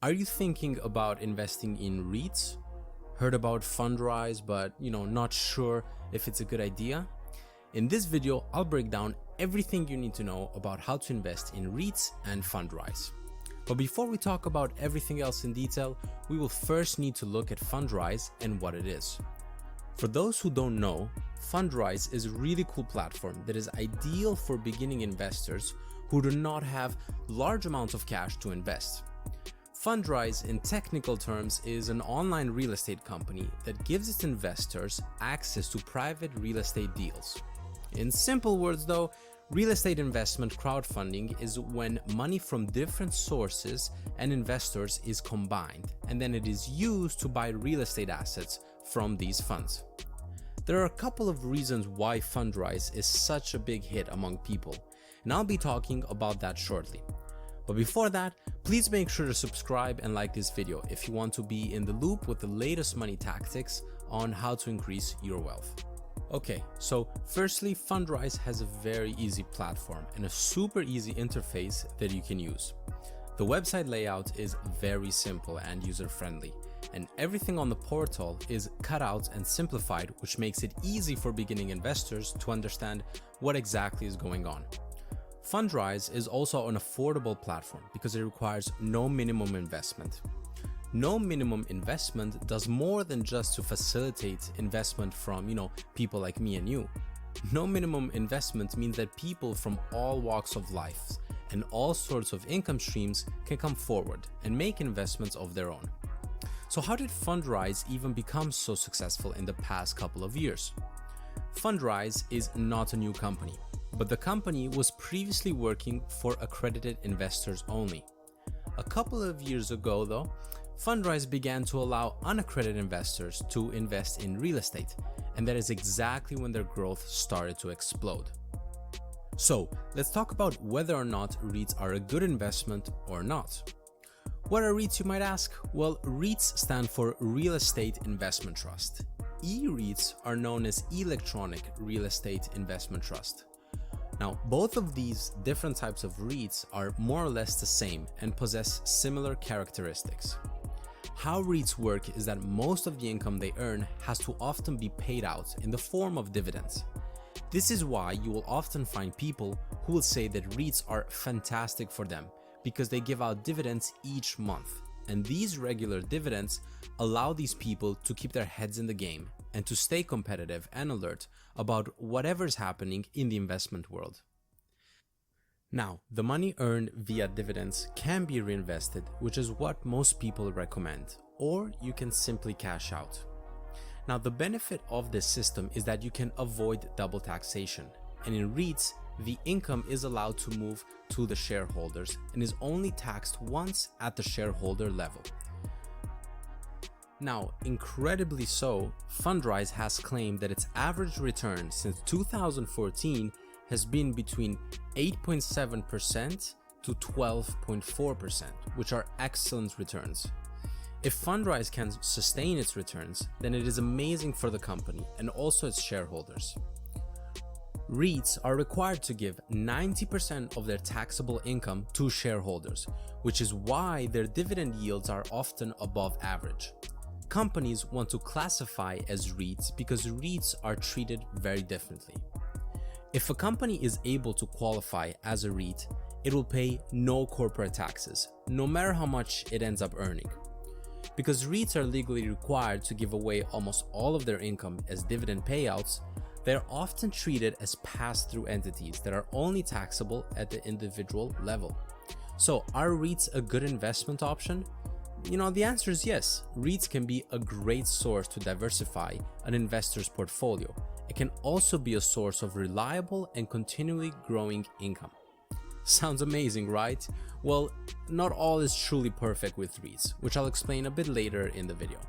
Are you thinking about investing in REITs? Heard about Fundrise, but not sure if it's a good idea? In this video, I'll break down everything you need to know about how to invest in REITs and Fundrise. But before we talk about everything else in detail, we will first need to look at Fundrise and what it is. For those who don't know, Fundrise is a really cool platform that is ideal for beginning investors who do not have large amounts of cash to invest. Fundrise, in technical terms, is an online real estate company that gives its investors access to private real estate deals. In simple words though, real estate investment crowdfunding is when money from different sources and investors is combined, and then it is used to buy real estate assets from these funds. There are a couple of reasons why Fundrise is such a big hit among people, and I'll be talking about that shortly. But before that, please make sure to subscribe and like this video if you want to be in the loop with the latest money tactics on how to increase your wealth. Okay, so firstly, Fundrise has a very easy platform and a super easy interface that you can use. The website layout is very simple and user-friendly, and everything on the portal is cut out and simplified, which makes it easy for beginning investors to understand what exactly is going on. Fundrise is also an affordable platform because it requires no minimum investment. No minimum investment does more than just to facilitate investment from, people like me and you. No minimum investment means that people from all walks of life and all sorts of income streams can come forward and make investments of their own. So how did Fundrise even become so successful in the past couple of years? Fundrise is not a new company, but the company was previously working for accredited investors only. A couple of years ago though, Fundrise began to allow unaccredited investors to invest in real estate, and that is exactly when their growth started to explode. So let's talk about whether or not REITs are a good investment or not. What are REITs, you might ask? Well, REITs stand for Real Estate Investment Trust. E-REITs are known as Electronic Real Estate Investment Trust. Now, both of these different types of REITs are more or less the same and possess similar characteristics. How REITs work is that most of the income they earn has to often be paid out in the form of dividends. This is why you will often find people who will say that REITs are fantastic for them because they give out dividends each month. And these regular dividends allow these people to keep their heads in the game and to stay competitive and alert about whatever's happening in the investment world. Now, the money earned via dividends can be reinvested, which is what most people recommend, or you can simply cash out. Now, the benefit of this system is that you can avoid double taxation, and in REITs, the income is allowed to move to the shareholders and is only taxed once at the shareholder level. Now, incredibly so, Fundrise has claimed that its average return since 2014 has been between 8.7% to 12.4%, which are excellent returns. If Fundrise can sustain its returns, then it is amazing for the company and also its shareholders. REITs are required to give 90% of their taxable income to shareholders, which is why their dividend yields are often above average. Companies want to classify as REITs because REITs are treated very differently. If a company is able to qualify as a REIT, it will pay no corporate taxes, no matter how much it ends up earning. Because REITs are legally required to give away almost all of their income as dividend payouts, they are often treated as pass-through entities that are only taxable at the individual level. So, are REITs a good investment option? The answer is yes. REITs can be a great source to diversify an investor's portfolio. It can also be a source of reliable and continually growing income. Sounds amazing, right? Well, not all is truly perfect with REITs, which I'll explain a bit later in the video.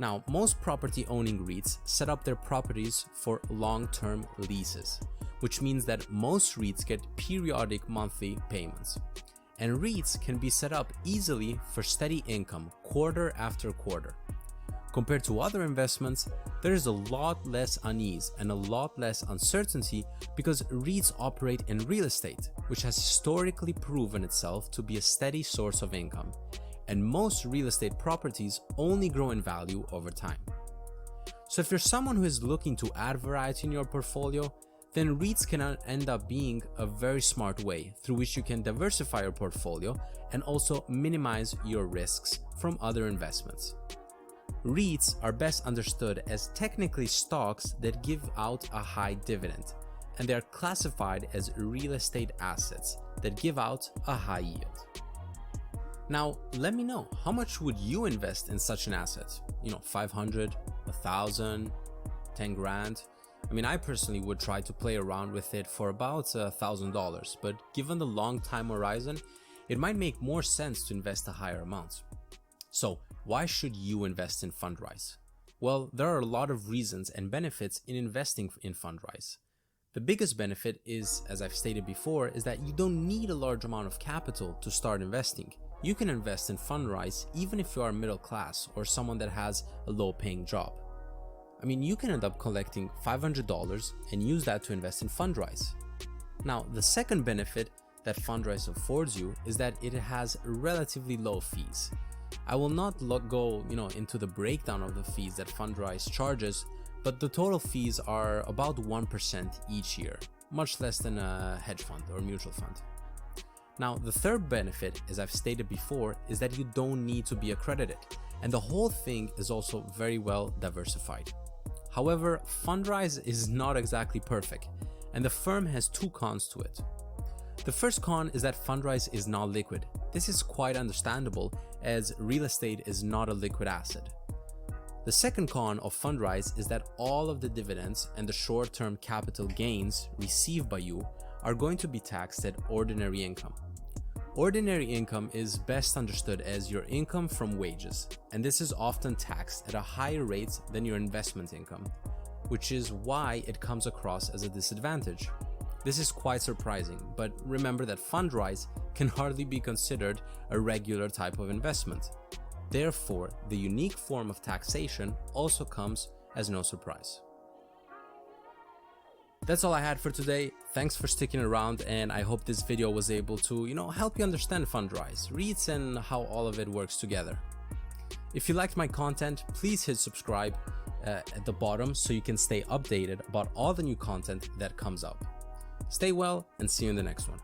Now, most property owning REITs set up their properties for long-term leases, which means that most REITs get periodic monthly payments. And REITs can be set up easily for steady income quarter after quarter. Compared to other investments, there is a lot less unease and a lot less uncertainty because REITs operate in real estate, which has historically proven itself to be a steady source of income. and most real estate properties only grow in value over time. So if you're someone who is looking to add variety in your portfolio, then REITs can end up being a very smart way through which you can diversify your portfolio and also minimize your risks from other investments. REITs are best understood as technically stocks that give out a high dividend, and they are classified as real estate assets that give out a high yield. Now, let me know, how much would you invest in such an asset? 500, 1,000, 10 grand? I mean, I personally would try to play around with it for about $1,000, but given the long time horizon, it might make more sense to invest a higher amount. So, why should you invest in Fundrise? Well, there are a lot of reasons and benefits in investing in Fundrise. The biggest benefit is, as I've stated before, is that you don't need a large amount of capital to start investing. You can invest in Fundrise even if you are middle class or someone that has a low-paying job. I mean, you can end up collecting $500 and use that to invest in Fundrise. Now, the second benefit that Fundrise affords you is that it has relatively low fees. I will not go into the breakdown of the fees that Fundrise charges, but the total fees are about 1% each year, much less than a hedge fund or mutual fund. Now, the third benefit, as I've stated before, is that you don't need to be accredited, and the whole thing is also very well diversified. However, Fundrise is not exactly perfect, and the firm has two cons to it. The first con is that Fundrise is not liquid. This is quite understandable, as real estate is not a liquid asset. The second con of Fundrise is that all of the dividends and the short-term capital gains received by you are going to be taxed at ordinary income. Ordinary income is best understood as your income from wages, and this is often taxed at a higher rate than your investment income, which is why it comes across as a disadvantage. This is quite surprising, but remember that Fundrise can hardly be considered a regular type of investment. Therefore, the unique form of taxation also comes as no surprise. That's all I had for today. Thanks for sticking around, and I hope this video was able to, help you understand Fundrise, REITs, and how all of it works together. If you liked my content, please hit subscribe at the bottom so you can stay updated about all the new content that comes up. Stay well and see you in the next one.